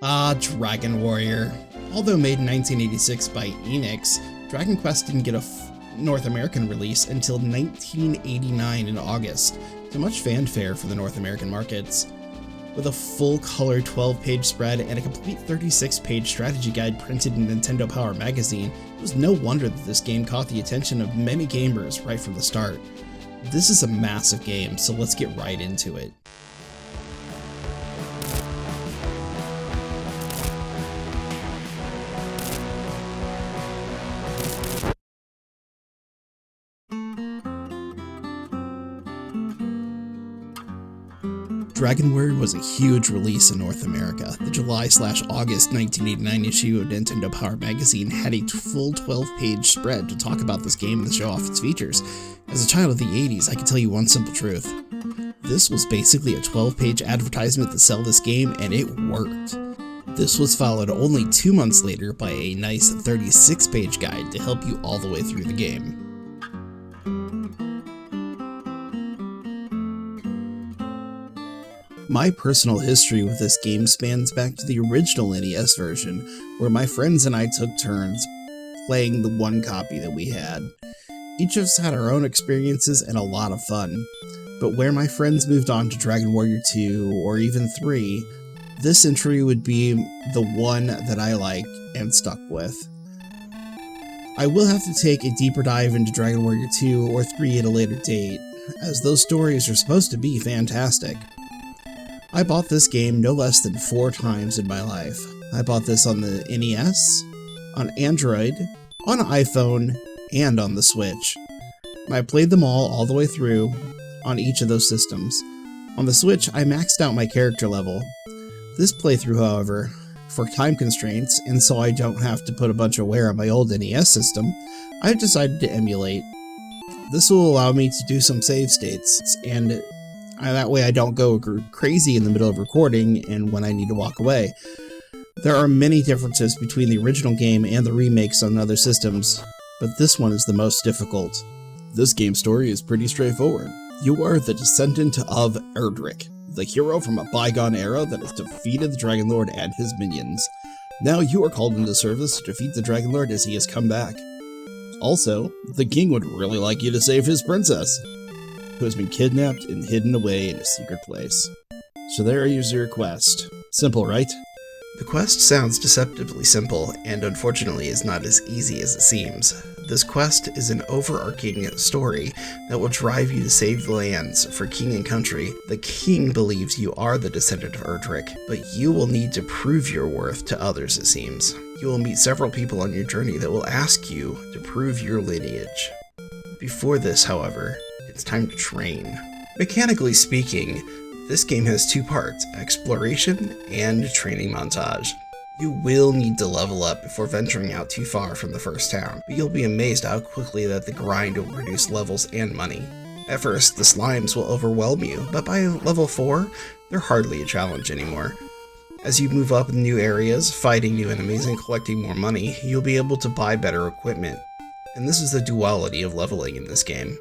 Dragon Warrior. Although made in 1986 by Enix, Dragon Quest didn't get a North American release until 1989 in August, to much fanfare for the North American markets. With a full-color 12-page spread and a complete 36-page strategy guide printed in Nintendo Power magazine, it was no wonder that this game caught the attention of many gamers right from the start. This is a massive game, so let's get right into it. Dragon Warrior was a huge release in North America. The July/August 1989 issue of Nintendo Power magazine had a full 12-page spread to talk about this game and show off its features. As a child of the 80s, I can tell you one simple truth. This was basically a 12-page advertisement to sell this game, and it worked. This was followed only 2 months later by a nice 36-page guide to help you all the way through the game. My personal history with this game spans back to the original NES version, where my friends and I took turns playing the one copy that we had. Each of us had our own experiences and a lot of fun, but where my friends moved on to Dragon Warrior 2 or even 3, this entry would be the one that I like and stuck with. I will have to take a deeper dive into Dragon Warrior 2 or 3 at a later date, as those stories are supposed to be fantastic. I bought this game no less than 4 times in my life. I bought this on the NES, on Android, on iPhone, and on the Switch. And I played them all the way through on each of those systems. On the Switch, I maxed out my character level. This playthrough, however, for time constraints, and so I don't have to put a bunch of wear on my old NES system, I've decided to emulate. This will allow me to do some save states, and that way I don't go crazy in the middle of recording and when I need to walk away. There are many differences between the original game and the remakes on other systems, but this one is the most difficult. This game's story is pretty straightforward. You are the descendant of Erdrick, the hero from a bygone era that has defeated the Dragon Lord and his minions. Now you are called into service to defeat the Dragon Lord as he has come back. Also, the king would really like you to save his princess, who has been kidnapped and hidden away in a secret place. So there is your quest. Simple, right? The quest sounds deceptively simple, and unfortunately is not as easy as it seems. This quest is an overarching story that will drive you to save lands for king and country. The king believes you are the descendant of Erdrick, but you will need to prove your worth to others, it seems. You will meet several people on your journey that will ask you to prove your lineage. Before this, however, it's time to train. Mechanically speaking, this game has 2 parts, exploration and training montage. You will need to level up before venturing out too far from the first town, but you'll be amazed how quickly that the grind will produce levels and money. At first, the slimes will overwhelm you, but by level 4, they're hardly a challenge anymore. As you move up in new areas, fighting new enemies and collecting more money, you'll be able to buy better equipment. And this is the duality of leveling in this game.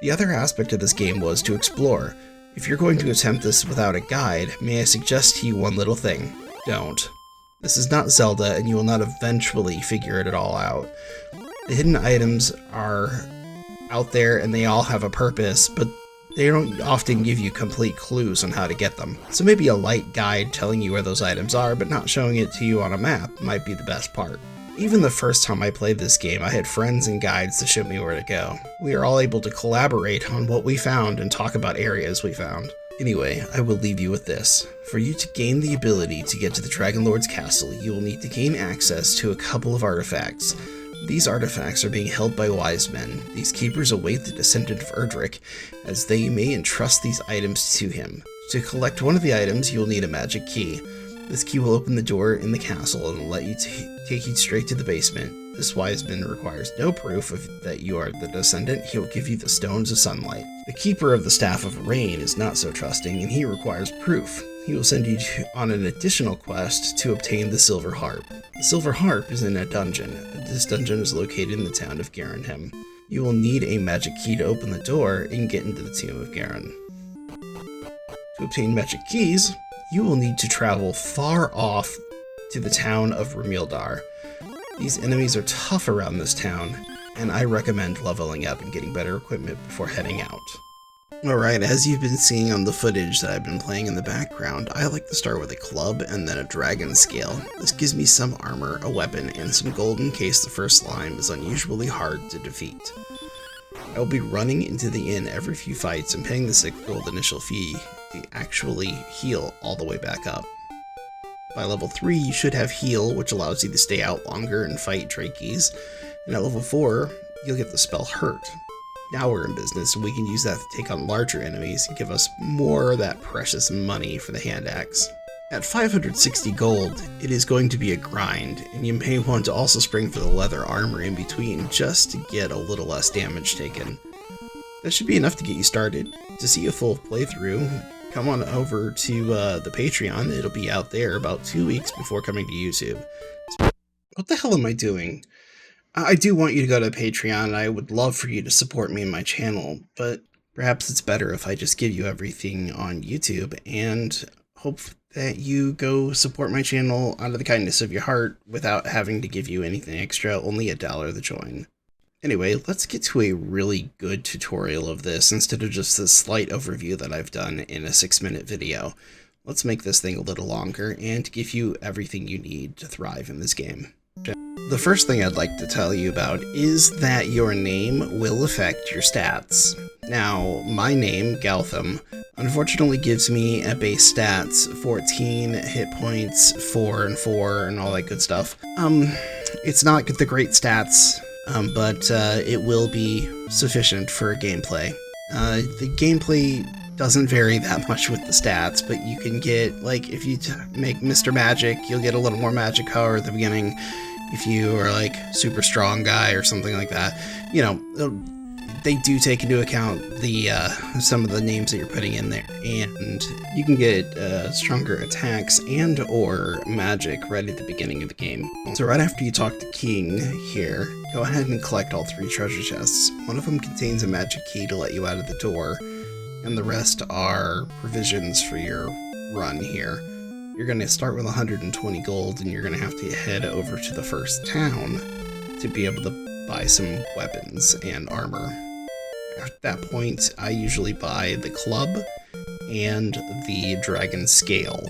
The other aspect of this game was to explore. If you're going to attempt this without a guide, may I suggest to you one little thing. Don't. This is not Zelda, and you will not eventually figure it all out. The hidden items are out there, and they all have a purpose, but they don't often give you complete clues on how to get them. So maybe a light guide telling you where those items are, but not showing it to you on a map might be the best part. Even the first time I played this game, I had friends and guides to show me where to go. We are all able to collaborate on what we found and talk about areas we found. Anyway, I will leave you with this. For you to gain the ability to get to the Dragon Lord's castle, you will need to gain access to a couple of artifacts. These artifacts are being held by wise men. These keepers await the descendant of Erdrick, as they may entrust these items to him. To collect one of the items, you will need a magic key. This key will open the door in the castle and will let you take you straight to the basement. This wise man requires no proof that you are the descendant. He will give you the stones of sunlight. The keeper of the Staff of Rain is not so trusting, and he requires proof. He will send you on an additional quest to obtain the Silver Harp. The Silver Harp is in a dungeon. This dungeon is located in the town of Garenhem. You will need a magic key to open the door and get into the Tomb of Garen. To obtain magic keys, you will need to travel far off to the town of Ramildar. These enemies are tough around this town, and I recommend leveling up and getting better equipment before heading out. Alright, as you've been seeing on the footage that I've been playing in the background, I like to start with a club and then a dragon scale. This gives me some armor, a weapon, and some gold in case the first slime is unusually hard to defeat. I will be running into the inn every few fights and paying the 6 gold initial fee to actually heal all the way back up. By level 3, you should have heal, which allows you to stay out longer and fight Drakeys, and at level 4, you'll get the spell Hurt. Now we're in business, and we can use that to take on larger enemies and give us more of that precious money for the hand axe. At 560 gold, it is going to be a grind, and you may want to also spring for the leather armor in between just to get a little less damage taken. That should be enough to get you started. To see a full playthrough, come on over to the Patreon. It'll be out there about 2 weeks before coming to YouTube. What the hell am I doing? I do want you to go to Patreon. I would love for you to support me and my channel, but perhaps it's better if I just give you everything on YouTube and hope that you go support my channel out of the kindness of your heart without having to give you anything extra, only $1 to join. Anyway, let's get to a really good tutorial of this instead of just this slight overview that I've done in a 6-minute video. Let's make this thing a little longer and give you everything you need to thrive in this game. The first thing I'd like to tell you about is that your name will affect your stats. Now, my name, Galthim, unfortunately gives me a base stats, 14 hit points, 4 and 4, and all that good stuff. It's not the great stats, but it will be sufficient for gameplay. The gameplay doesn't vary that much with the stats, but you can get, like, if you make Mr. Magic, you'll get a little more magic power at the beginning. If you are, like, super strong guy or something like that, you know, they do take into account the some of the names that you're putting in there, and you can get stronger attacks and or magic right at the beginning of the game. So right after you talk to King here, go ahead and collect all 3 treasure chests. One of them contains a magic key to let you out of the door, and the rest are provisions for your run here. You're going to start with 120 gold, and you're going to have to head over to the first town to be able to buy some weapons and armor. At that point, I usually buy the club and the dragon scale.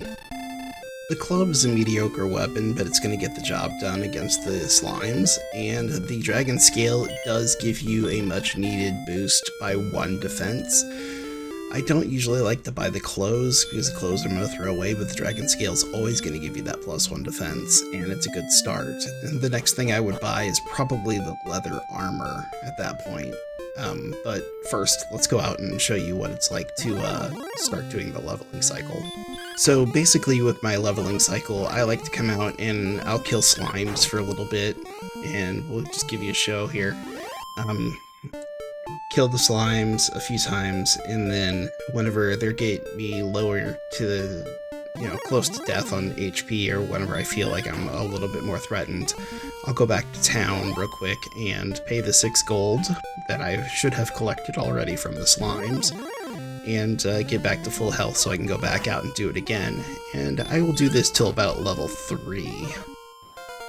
The club is a mediocre weapon, but it's going to get the job done against the slimes, and the dragon scale does give you a much needed boost by 1 defense. I don't usually like to buy the clothes, because the clothes I'm going to throw away, but the dragon scale is always going to give you that +1 defense, and it's a good start. And the next thing I would buy is probably the leather armor at that point. But first, let's go out and show you what it's like to start doing the leveling cycle. So basically with my leveling cycle, I like to come out and I'll kill slimes for a little bit, and we'll just give you a show here. Kill the slimes a few times, and then whenever they get me lower to the, close to death on HP, or whenever I feel like I'm a little bit more threatened, I'll go back to town real quick and pay the 6 gold that I should have collected already from the slimes, and get back to full health so I can go back out and do it again. And I will do this till about level 3.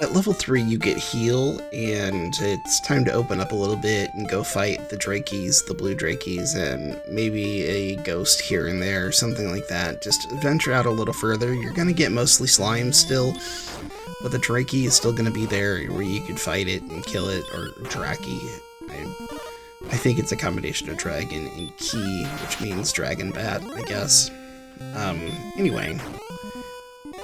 At level 3 you get heal, and it's time to open up a little bit and go fight the Drakeys, the blue Drakeys, and maybe a ghost here and there, something like that. Just venture out a little further. You're going to get mostly slime still, but the Drakey is still going to be there where you could fight it and kill it, or Draki. I think it's a combination of dragon and key, which means dragon bat, I guess. Anyway,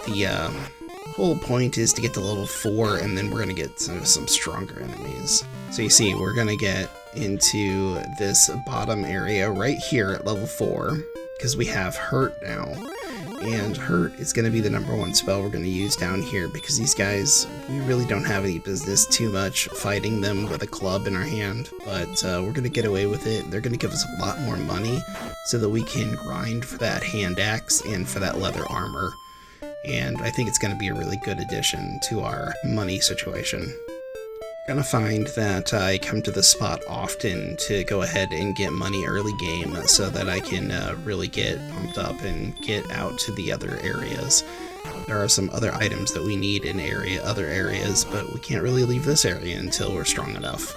the whole point is to get to level 4, and then we're going to get some stronger enemies. So you see, we're going to get into this bottom area right here at level 4, because we have Hurt now. And Hurt is going to be the #1 spell we're going to use down here, because these guys, we really don't have any business too much fighting them with a club in our hand, but we're going to get away with it. They're going to give us a lot more money so that we can grind for that hand axe and for that leather armor. And I think it's going to be a really good addition to our money situation. Gonna find that I come to this spot often to go ahead and get money early game so that I can really get pumped up and get out to the other areas. There are some other items that we need in other areas, but we can't really leave this area until we're strong enough.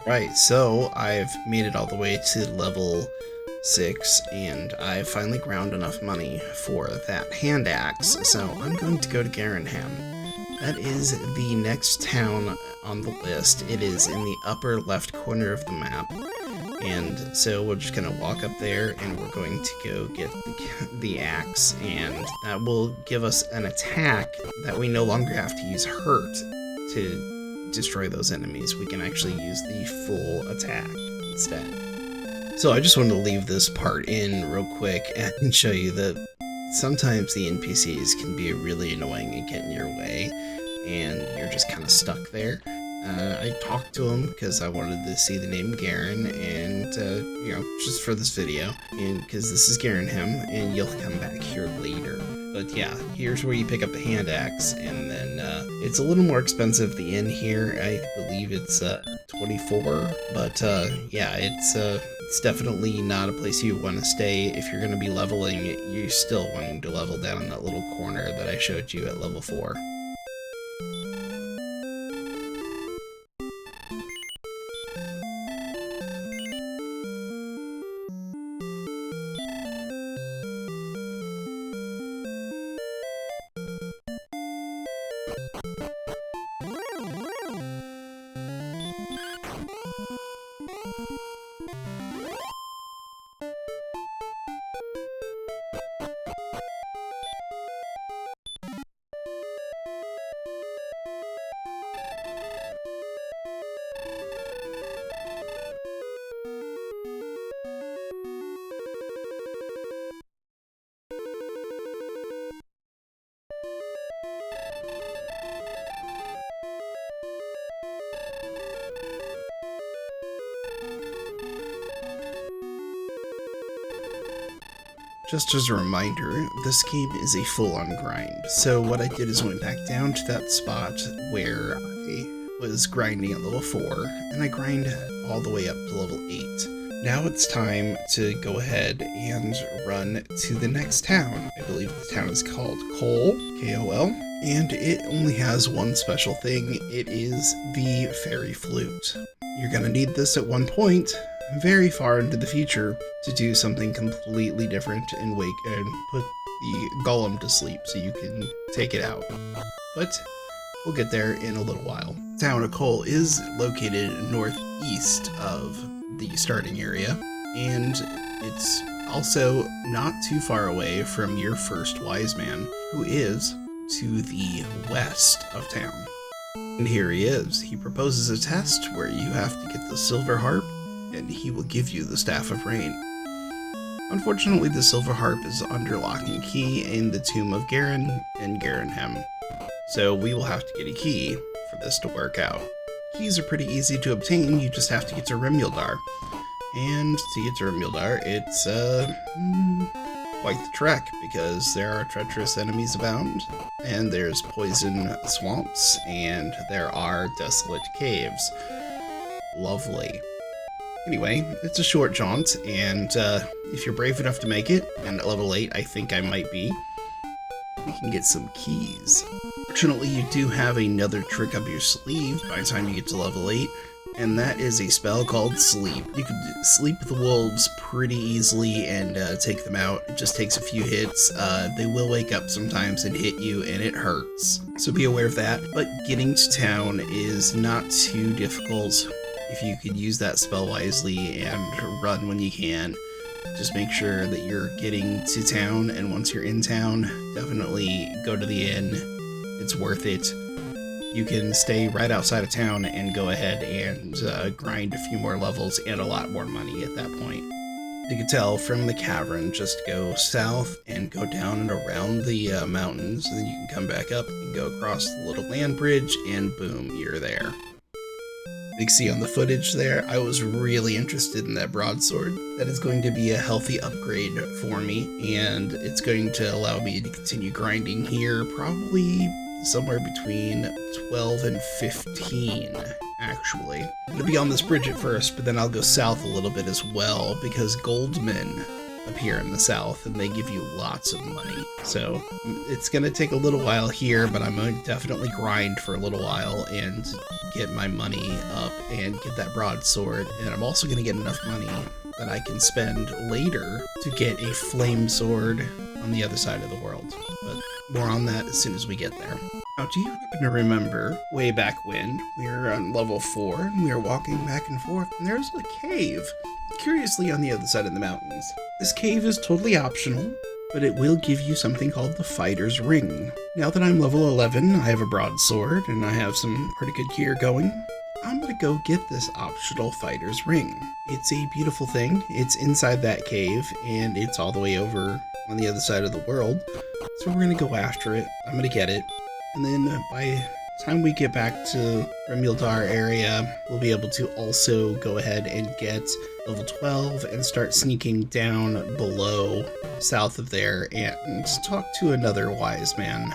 Right, so I've made it all the way to level 6, and I've finally ground enough money for that hand axe, so I'm going to go to Galthim. That is the next town on the list. It is in the upper left corner of the map, and so we're just going to walk up there and we're going to go get the axe, and that will give us an attack that we no longer have to use hurt to destroy those enemies. We can actually use the full attack instead. So I just wanted to leave this part in real quick and show you that sometimes the NPCs can be really annoying and get in your way, and you're just kind of stuck there. I talked to him because I wanted to see the name Garen, and just for this video, and because this is Galthim, and you'll come back here later. But yeah, here's where you pick up the hand axe, and then it's a little more expensive. The inn here, I believe it's 24, but yeah, it's definitely not a place you want to stay if you're going to be leveling. You're still wanting to level down in that little corner that I showed you at level 4. Just as a reminder, this game is a full-on grind. So what I did is went back down to that spot where I was grinding at level 4, and I grind all the way up to level 8. Now it's time to go ahead and run to the next town. I believe the town is called Kol, K-O-L, and it only has one special thing. It is the fairy flute. You're gonna need this at one point, very far into the future, to do something completely different and put the golem to sleep so you can take it out. But we'll get there in a little while. The town of Kol is located northeast of the starting area, and it's also not too far away from your first wise man, who is to the west of town. And here he is. He proposes a test where you have to get the silver harp, and he will give you the Staff of Rain. Unfortunately, the silver harp is under lock and key in the tomb of Garen and Galthim, so we will have to get a key for this to work out. Keys are pretty easy to obtain. You just have to get to Rimuldar, and to get to Rimuldar, it's quite the trek, because there are treacherous enemies abound, and there's poison swamps, and there are desolate caves. Lovely. Anyway, it's a short jaunt, and if you're brave enough to make it, and at level 8 I think I might be, we can get some keys. Fortunately, you do have another trick up your sleeve by the time you get to level 8, and that is a spell called Sleep. You can sleep the wolves pretty easily and take them out. It just takes a few hits. They will wake up sometimes and hit you, and it hurts, so be aware of that. But getting to town is not too difficult if you could use that spell wisely and run when you can. Just make sure that you're getting to town, and once you're in town, definitely go to the inn. It's worth it. You can stay right outside of town and go ahead and grind a few more levels and a lot more money at that point. You can tell from the cavern, just go south and go down and around the mountains, and then you can come back up and go across the little land bridge, and boom, you're there. You can see on the footage there, I was really interested in that broadsword. That is going to be a healthy upgrade for me, and it's going to allow me to continue grinding here probably somewhere between 12 and 15, actually. I'm gonna be on this bridge at first, but then I'll go south a little bit as well, because goldmen appear in the south, and they give you lots of money. So it's gonna take a little while here, but I'm going to definitely grind for a little while and get my money up and get that broadsword. And I'm also gonna get enough money that I can spend later to get a flame sword on the other side of the world. But more on that as soon as we get there. Now, do you happen to remember way back when we were on level 4 and we were walking back and forth, and there's a cave curiously on the other side of the mountains? This cave is totally optional, but it will give you something called the Fighter's Ring. Now that I'm level 11, I have a broadsword and I have some pretty good gear going. I'm gonna go get this optional Fighter's Ring. It's a beautiful thing. It's inside that cave and it's all the way over on the other side of the world. So we're gonna go after it. I'm gonna get it. And then by the time we get back to Remildar area, we'll be able to also go ahead and get level 12 and start sneaking down below, south of there, and talk to another wise man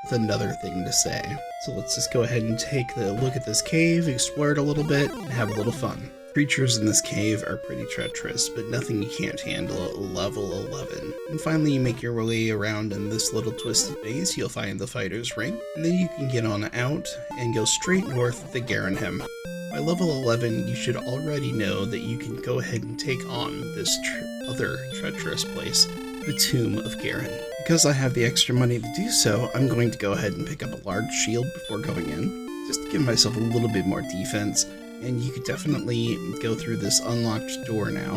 with another thing to say. So let's just go ahead and take a look at this cave, explore it a little bit, and have a little fun. Creatures in this cave are pretty treacherous, but nothing you can't handle at level 11. And finally, you make your way around in this little twisted maze, you'll find the Fighter's Ring, and then you can get on out and go straight north to Galthim. By level 11, you should already know that you can go ahead and take on this other treacherous place, the Tomb of Galthim. Because I have the extra money to do so, I'm going to go ahead and pick up a large shield before going in, just to give myself a little bit more defense. And you could definitely go through this unlocked door now.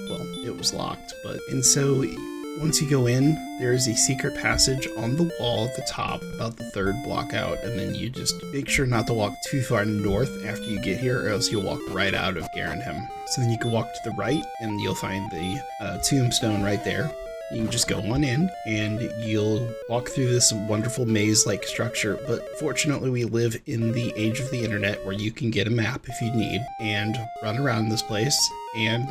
Well, it was locked, and so once you go in, there is a secret passage on the wall at the top, about the third block out, and then you just make sure not to walk too far north after you get here, or else you'll walk right out of Galthim. So then you can walk to the right, and you'll find the tombstone right there. You can just go on in, and you'll walk through this wonderful maze-like structure, but fortunately we live in the age of the internet where you can get a map if you need, and run around this place, and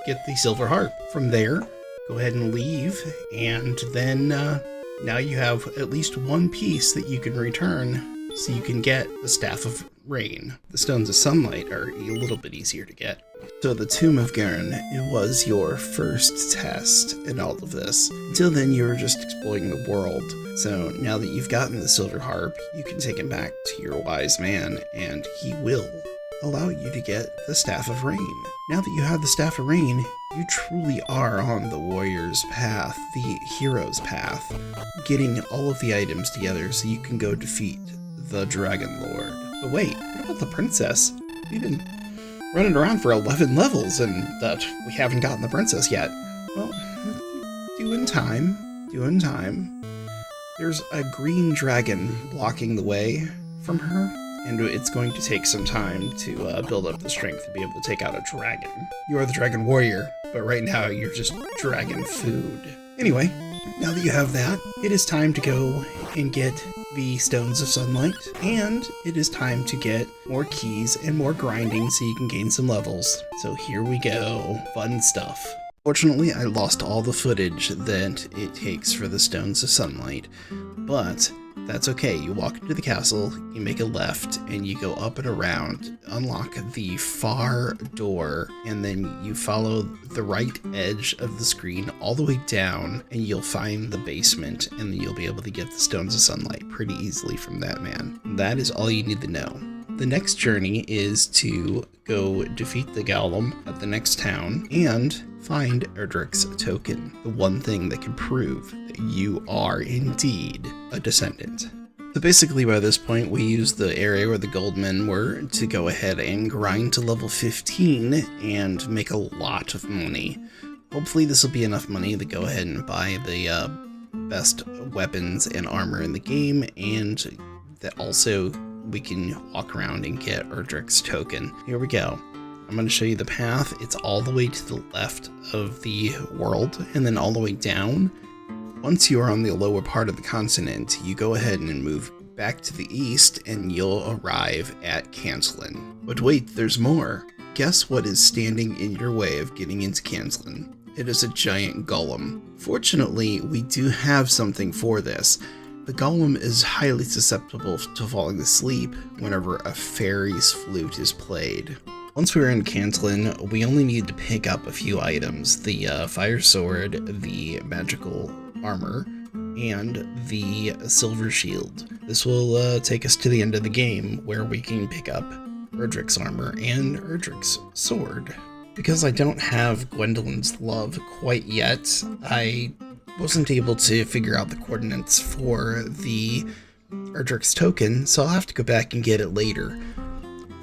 get the silver harp. From there, go ahead and leave, and then now you have at least one piece that you can return, so you can get the Staff of Rain. The Stones of Sunlight are a little bit easier to get. So the Tomb of Galthim, it was your first test in all of this. Until then, you were just exploring the world. So now that you've gotten the silver harp, you can take it back to your wise man, and he will allow you to get the Staff of Rain. Now that you have the Staff of Rain, you truly are on the warrior's path, the hero's path, getting all of the items together so you can go defeat the Dragon Lord. But wait, what about the princess? We've been running around for 11 levels and we haven't gotten the princess yet. Well, due in time. There's a green dragon blocking the way from her, and it's going to take some time to build up the strength to be able to take out a dragon. You are the dragon warrior, but right now you're just dragon food. Anyway, now that you have that, it is time to go and get the Stones of Sunlight, and it is time to get more keys and more grinding so you can gain some levels. So here we go. Fun stuff. Fortunately, I lost all the footage that it takes for the Stones of Sunlight, but that's okay. You walk into the castle, you make a left, and you go up and around, unlock the far door, and then you follow the right edge of the screen all the way down, and you'll find the basement, and then you'll be able to get the Stones of Sunlight pretty easily from that man. That is all you need to know. The next journey is to go defeat the Galthim at the next town, and find Erdrick's token, the one thing that can prove that you are indeed a descendant. So basically by this point we use the area where the goldmen were to go ahead and grind to level 15 and make a lot of money. Hopefully this will be enough money to go ahead and buy the best weapons and armor in the game, and that also we can walk around and get Erdrick's token. Here we go. I'm going to show you the path. It's all the way to the left of the world and then all the way down. Once you are on the lower part of the continent, you go ahead and move back to the east and you'll arrive at Cantlin. But wait, there's more. Guess what is standing in your way of getting into Cantlin? It is a giant golem. Fortunately, we do have something for this. The golem is highly susceptible to falling asleep whenever a fairy's flute is played. Once we were in Cantlin, we only need to pick up a few items: the fire sword, the magical armor, and the silver shield. This will take us to the end of the game, where we can pick up Erdrick's armor and Erdrick's sword. Because I don't have Gwendolyn's love quite yet, I wasn't able to figure out the coordinates for the Erdrick's token, so I'll have to go back and get it later.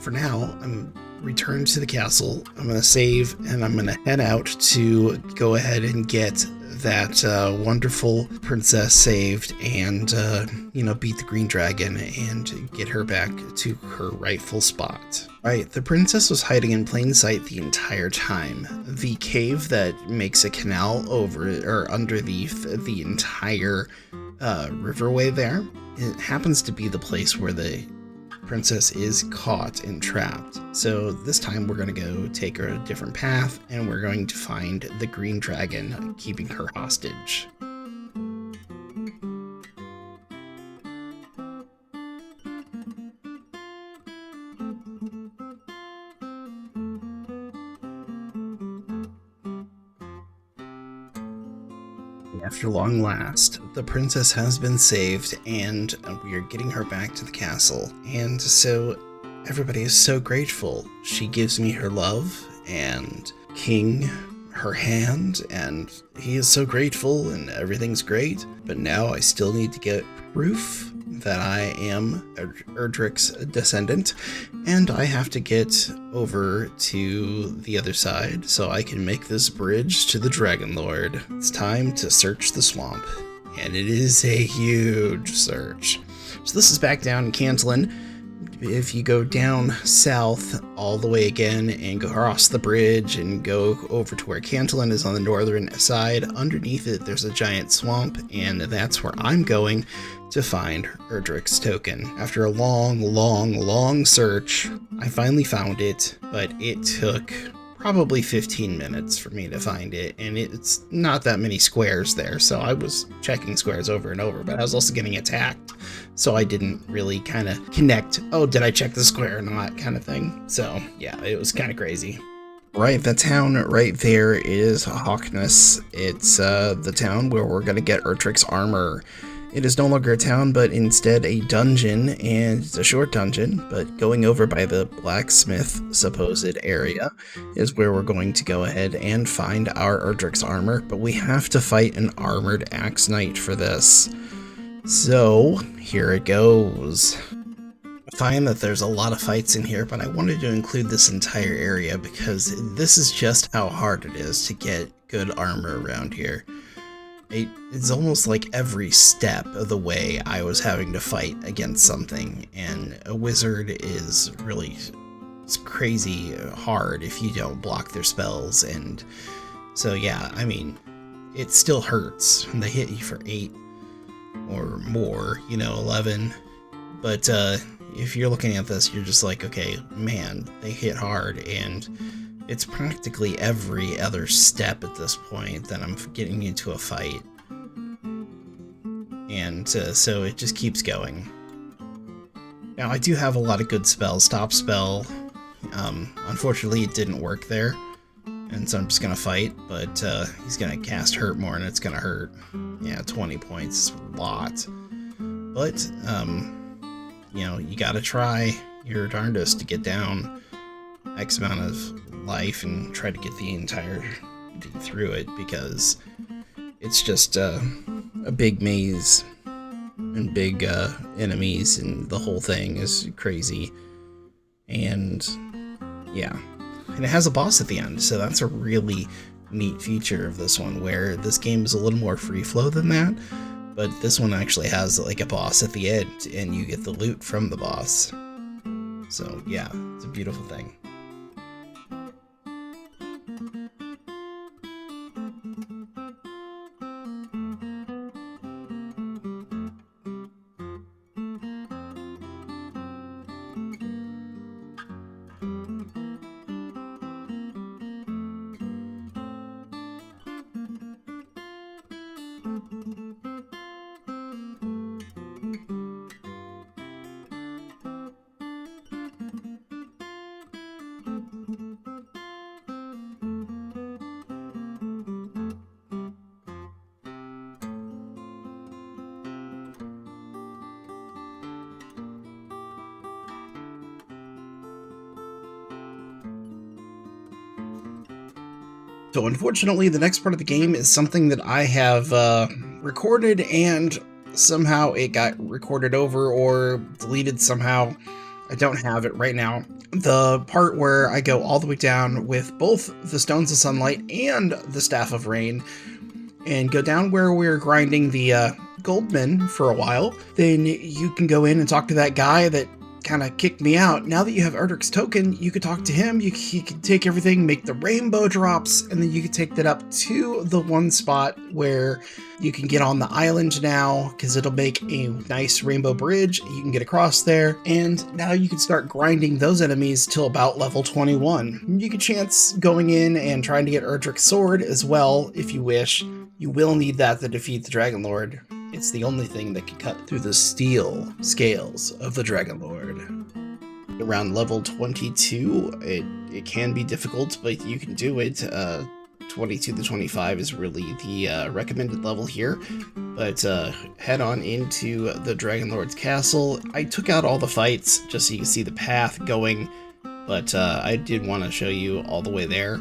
For now, I'm returned to the castle. I'm going to save, and I'm going to head out to go ahead and get that wonderful princess saved and, beat the green dragon and get her back to her rightful spot. Right, the princess was hiding in plain sight the entire time. The cave that makes a canal over or underneath the entire riverway there, it happens to be the place where the princess is caught and trapped. So this time we're going to go take her a different path, and we're going to find the green dragon keeping her hostage. After long last, the princess has been saved, and we are getting her back to the castle. And so everybody is so grateful. She gives me her love, and King her hand, and he is so grateful, and everything's great. But now I still need to get proof that I am Erdrick's descendant, and I have to get over to the other side so I can make this bridge to the Dragon Lord. It's time to search the swamp, and it is a huge search. So this is back down in Cantlin. If you go down south all the way again and go across the bridge and go over to where Cantlin is on the northern side, underneath it there's a giant swamp, and that's where I'm going to find Erdrick's token. After a long search, I finally found it, but it took probably 15 minutes for me to find it, and it's not that many squares there, so I was checking squares over and over, but I was also getting attacked, so I didn't really kind of connect, oh, did I check the square or not, kind of thing. So yeah, it was kind of crazy. Right, the town right there is Hawkness. It's the town where we're gonna get Erdrick's armor. It is no longer a town, but instead a dungeon, and it's a short dungeon, but going over by the blacksmith supposed area is where we're going to go ahead and find our Erdrick's armor, but we have to fight an armored axe knight for this. So, here it goes. I find that there's a lot of fights in here, but I wanted to include this entire area because this is just how hard it is to get good armor around here. It's almost like every step of the way I was having to fight against something, and a wizard is really crazy hard if you don't block their spells, and so yeah, I mean, it still hurts when they hit you for 8 or more, 11, but if you're looking at this, you're just like, okay, man, they hit hard, and it's practically every other step at this point that I'm getting into a fight. And so it just keeps going. Now, I do have a lot of good spells. Stop spell, unfortunately it didn't work there, and so I'm just gonna fight, but he's gonna cast Hurt more, and it's gonna hurt. Yeah, 20 points is a lot. But, you gotta try your darndest to get down X amount of life and try to get the entire through it, because it's just a big maze and big enemies, and the whole thing is crazy. And yeah, and it has a boss at the end, so that's a really neat feature of this one, where this game is a little more free flow than that, but this one actually has like a boss at the end, and you get the loot from the boss. So yeah, it's a beautiful thing. So unfortunately, the next part of the game is something that I have recorded, and somehow it got recorded over or deleted somehow. I don't have it right now. The part where I go all the way down with both the Stones of Sunlight and the Staff of Rain, and go down where we're grinding the Goldman for a while. Then you can go in and talk to that guy that kind of kicked me out. Now that you have Erdrick's token, you could talk to him. He could take everything, make the rainbow drops, and then you could take that up to the one spot where you can get on the island now, because it'll make a nice rainbow bridge. You can get across there, and now you can start grinding those enemies till about level 21. You could chance going in and trying to get Erdrick's sword as well, if you wish. You will need that to defeat the Dragon Lord. It's the only thing that can cut through the steel scales of the Dragon Lord. Around level 22, it can be difficult, but you can do it. 22 to 25 is really the recommended level here. But head on into the Dragon Lord's castle. I took out all the fights just so you can see the path going, but I did want to show you all the way there.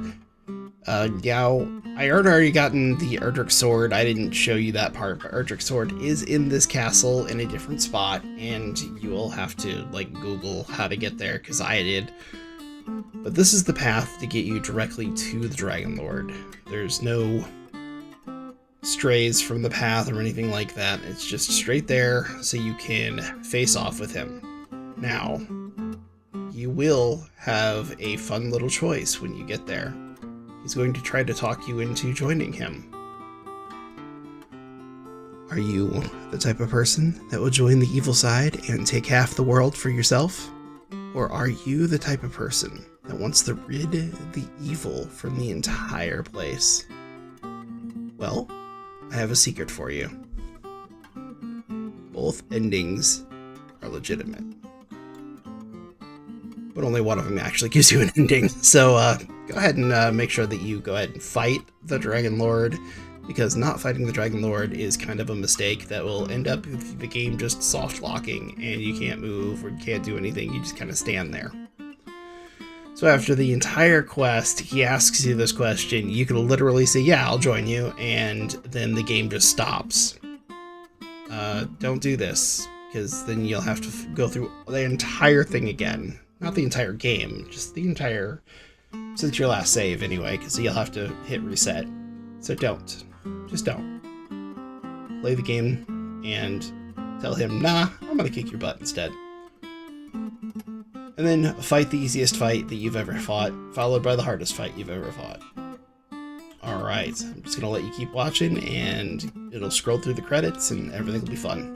Now, I had already gotten the Erdrick sword. I didn't show you that part, but Erdrick sword is in this castle in a different spot, and you will have to like Google how to get there, because I did. But this is the path to get you directly to the Dragon Lord. There's no strays from the path or anything like that. It's just straight there so you can face off with him. Now, you will have a fun little choice when you get there. He's going to try to talk you into joining him. Are you the type of person that will join the evil side and take half the world for yourself? Or are you the type of person that wants to rid the evil from the entire place? Well, I have a secret for you. Both endings are legitimate, but only one of them actually gives you an ending. So go ahead and make sure that you go ahead and fight the Dragon Lord, because not fighting the Dragon Lord is kind of a mistake that will end up with the game just soft locking and you can't move or you can't do anything. You just kind of stand there. So after the entire quest, he asks you this question. You can literally say, yeah, I'll join you, and then the game just stops. Don't do this, because then you'll have to go through the entire thing again. Not the entire game, just the entire, since your last save anyway, because you'll have to hit reset. So don't. Just don't. Play the game and tell him, nah, I'm gonna kick your butt instead. And then fight the easiest fight that you've ever fought, followed by the hardest fight you've ever fought. Alright, I'm just gonna let you keep watching, and it'll scroll through the credits and everything will be fun.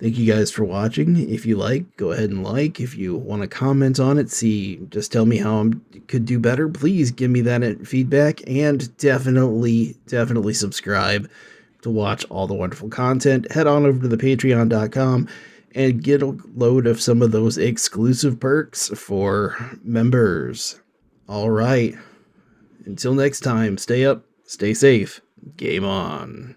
Thank you guys for watching. If you like, go ahead and like. If you want to comment on it, just tell me how I could do better. Please give me that feedback, and definitely subscribe to watch all the wonderful content. Head on over to the patreon.com and get a load of some of those exclusive perks for members. All right. Until next time, stay up, stay safe, game on.